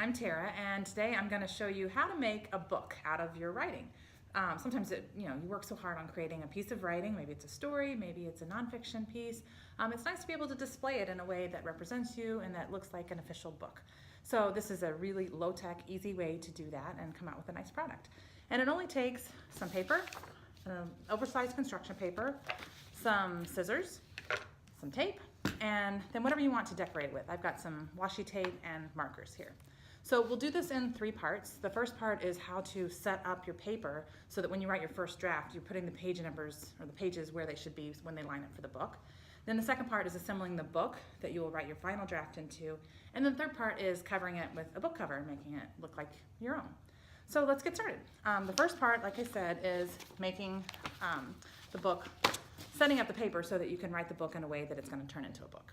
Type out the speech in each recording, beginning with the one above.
I'm Tara, and today I'm going to show you how to make a book out of your writing. Sometimes you work so hard on creating a piece of writing, maybe it's a story, maybe it's a nonfiction piece. It's nice to be able to display it in a way that represents you and that looks like an official book. So this is a really low-tech, easy way to do that and come out with a nice product. And it only takes some paper, oversized construction paper, some scissors, some tape, and then whatever you want to decorate with. I've got some washi tape and markers here. So we'll do this in 3 parts. The first part is how to set up your paper so that when you write your first draft, you're putting the page numbers or the pages where they should be when they line up for the book. Then the second part is assembling the book that you will write your final draft into. And then the third part is covering it with a book cover and making it look like your own. So let's get started. The first part, like I said, is making the book, setting up the paper so that you can write the book in a way that it's going to turn into a book.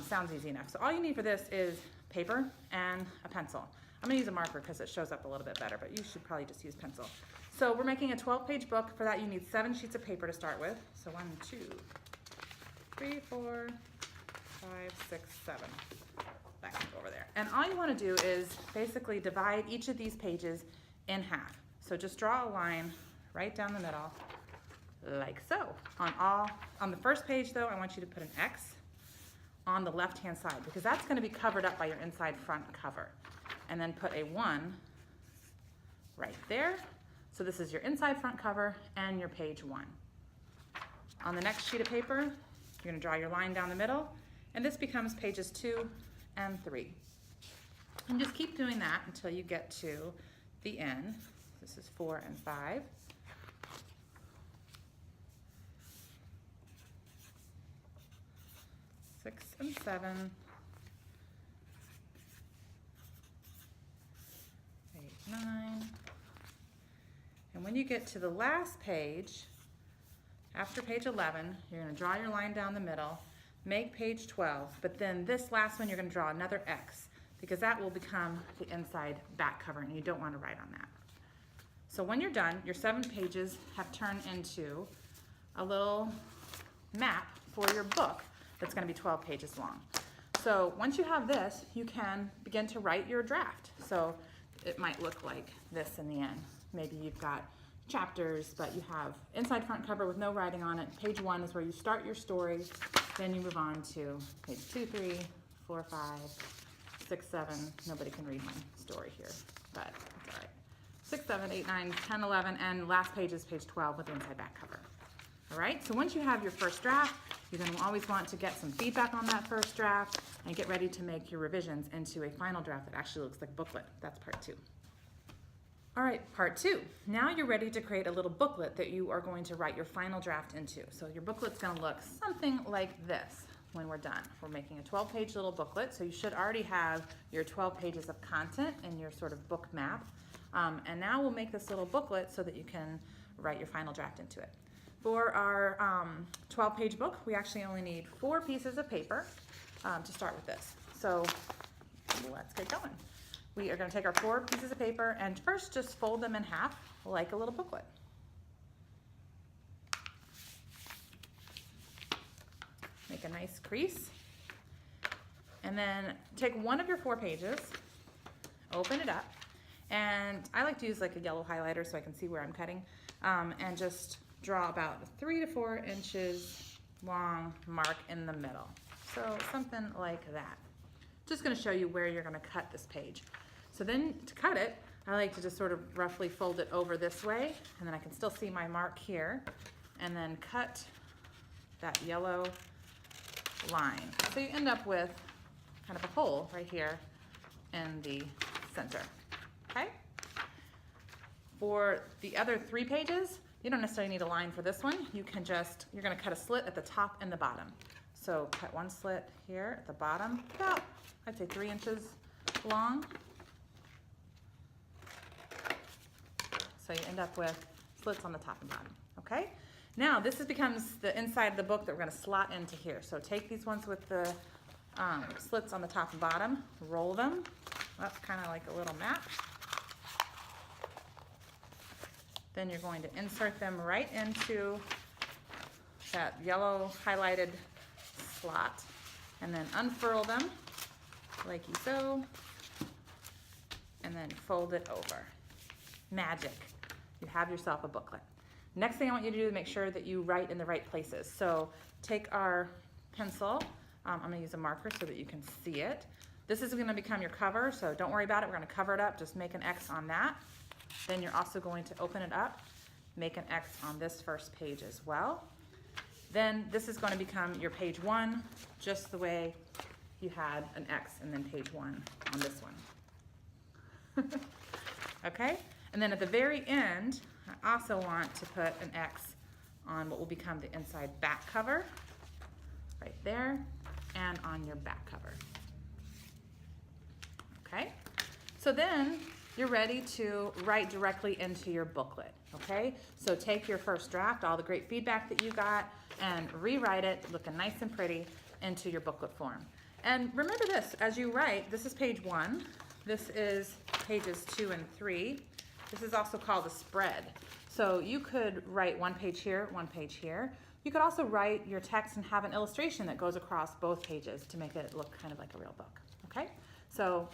Sounds easy enough. So all you need for this is paper and a pencil. I'm going to use a marker because it shows up a little bit better, but you should probably just use pencil. So we're making a 12-page book. For that you need 7 sheets of paper to start with. So 1, 2, 3, 4, 5, 6, 7. Back over there. And all you want to do is basically divide each of these pages in half. So just draw a line right down the middle, like so. On the first page though, I want you to put an X on the left-hand side because that's going to be covered up by your inside front cover. And then put a 1 right there. So this is your inside front cover and your page 1. On the next sheet of paper, you're going to draw your line down the middle, and this becomes pages 2 and 3. And just keep doing that until you get to the end. This is 4 and 5. 6 and 7, 8, 9, and when you get to the last page, after page 11, you're going to draw your line down the middle, make page 12, but then this last one you're going to draw another X because that will become the inside back cover and you don't want to write on that. So when you're done, your 7 pages have turned into a little map for your book that's going to be 12 pages long. So once you have this, you can begin to write your draft. So it might look like this in the end. Maybe you've got chapters, but you have inside front cover with no writing on it. Page 1 is where you start your story. Then you move on to page 2, 3, 4, 5, 6, 7. Nobody can read my story here, but it's all right. 6, 7, 8, 9, 10, 11, and last page is page 12 with the inside back cover. All right, so once you have your first draft, you're going to always want to get some feedback on that first draft and get ready to make your revisions into a final draft that actually looks like a booklet. That's part 2. All right, part 2. Now you're ready to create a little booklet that you are going to write your final draft into. So your booklet's going to look something like this when we're done. We're making a 12-page little booklet, so you should already have your 12 pages of content in your sort of book map. And now we'll make this little booklet so that you can write your final draft into it. For our 12-page book, we actually only need 4 pieces of paper to start with this. So let's get going. We are going to take our 4 pieces of paper and first just fold them in half like a little booklet. Make a nice crease. And then take one of your 4 pages, open it up, and I like to use like a yellow highlighter so I can see where I'm cutting, and just draw about a 3 to 4 inches long mark in the middle. So something like that. Just going to show you where you're going to cut this page. So then to cut it, I like to just sort of roughly fold it over this way, and then I can still see my mark here, and then cut that yellow line. So you end up with kind of a hole right here in the center. Okay? For the other 3 pages, you don't necessarily need a line for this one. You can just, you're going to cut a slit at the top and the bottom. So cut one slit here at the bottom, about, I'd say 3 inches long. So you end up with slits on the top and bottom, okay? Now this becomes the inside of the book that we're going to slot into here. So take these ones with the slits on the top and bottom, roll them. That's kind of like a little map. Then you're going to insert them right into that yellow highlighted slot and then unfurl them like so, then fold it over. Magic. You have yourself a booklet. Next thing I want you to do is make sure that you write in the right places. So take our pencil. I'm going to use a marker so that you can see it. This is going to become your cover, so don't worry about it. We're going to cover it up. Just make an X on that. Then you're also going to open it up, make an X on this first page as well. Then this is going to become your page 1, just the way you had an X and then page 1 on this one. Okay? And then at the very end, I also want to put an X on what will become the inside back cover, right there, and on your back cover. Okay? So then you're ready to write directly into your booklet, okay? So take your first draft, all the great feedback that you got, and rewrite it looking nice and pretty into your booklet form. And remember this, as you write, this is page 1, this is pages 2 and 3. This is also called a spread. So you could write one page here, one page here. You could also write your text and have an illustration that goes across both pages to make it look kind of like a real book, okay? So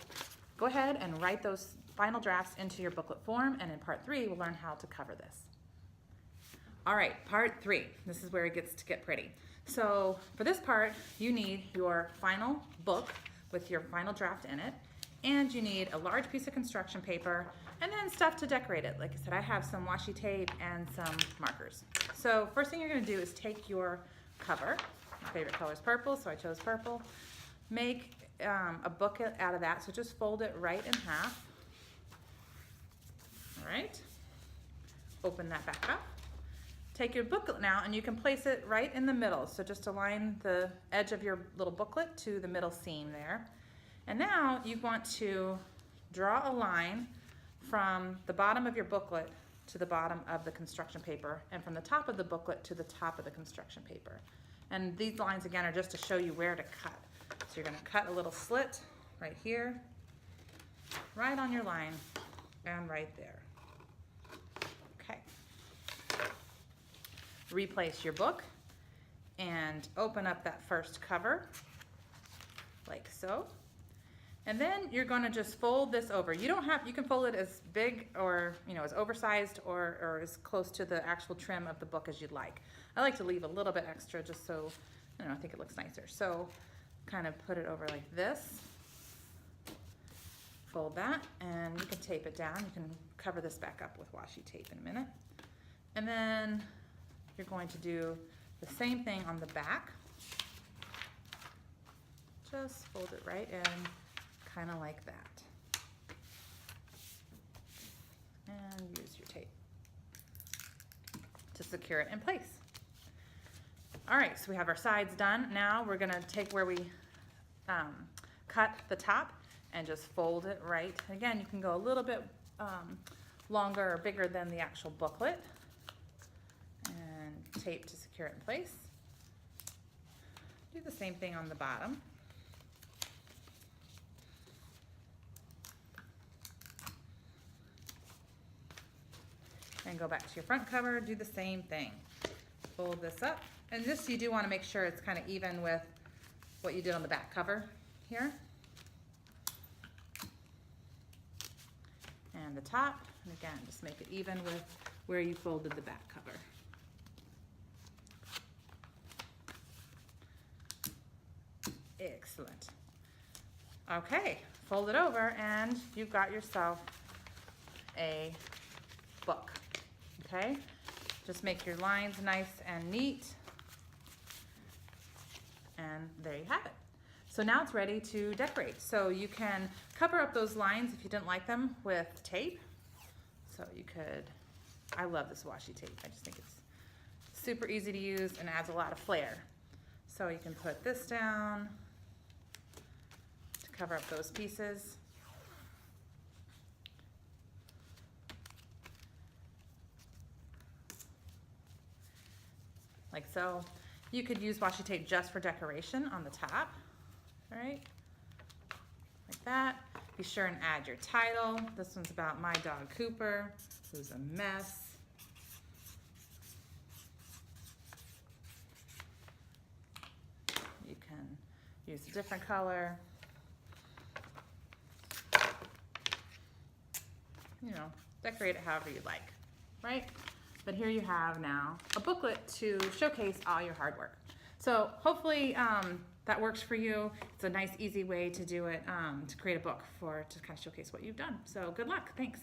go ahead and write those final drafts into your booklet form, and in part 3, we'll learn how to cover this. All right, part 3. This is where it gets to get pretty. So for this part, you need your final book with your final draft in it, and you need a large piece of construction paper, and then stuff to decorate it. Like I said, I have some washi tape and some markers. So first thing you're gonna do is take your cover. My favorite color is purple, so I chose purple. Make a booklet out of that, so just fold it right in half. All right, open that back up. Take your booklet now, and you can place it right in the middle. So just align the edge of your little booklet to the middle seam there. And now you want to draw a line from the bottom of your booklet to the bottom of the construction paper, and from the top of the booklet to the top of the construction paper. And these lines again are just to show you where to cut. So you're gonna cut a little slit right here, right on your line, and right there. Okay. Replace your book and open up that first cover like so. And then you're gonna just fold this over. You can fold it as big or as oversized or as close to the actual trim of the book as you'd like. I like to leave a little bit extra just so, I think it looks nicer. So kind of put it over like this. Fold that, and you can tape it down. You can cover this back up with washi tape in a minute. And then you're going to do the same thing on the back. Just fold it right in, kind of like that. And use your tape to secure it in place. All right, so we have our sides done. Now we're gonna take where we cut the top and just fold it right. Again, you can go a little bit longer or bigger than the actual booklet, and tape to secure it in place. Do the same thing on the bottom. And go back to your front cover, do the same thing. Fold this up. And this you do want to make sure it's kind of even with what you did on the back cover here. And the top, and again, just make it even with where you folded the back cover. Excellent. Okay, fold it over and you've got yourself a book, okay? Just make your lines nice and neat. And there you have it. So now it's ready to decorate. So you can cover up those lines if you didn't like them with tape. So you could, I love this washi tape. I just think it's super easy to use and adds a lot of flair. So you can put this down to cover up those pieces. Like so. You could use washi tape just for decoration on the top, all right? Like that. Be sure and add your title. This one's about my dog Cooper, who's a mess. You can use a different color. you know, decorate it however you like, right? But here you have now a booklet to showcase all your hard work. So hopefully that works for you. It's a nice, easy way to do it, to create a book to kind of showcase what you've done. So good luck. Thanks.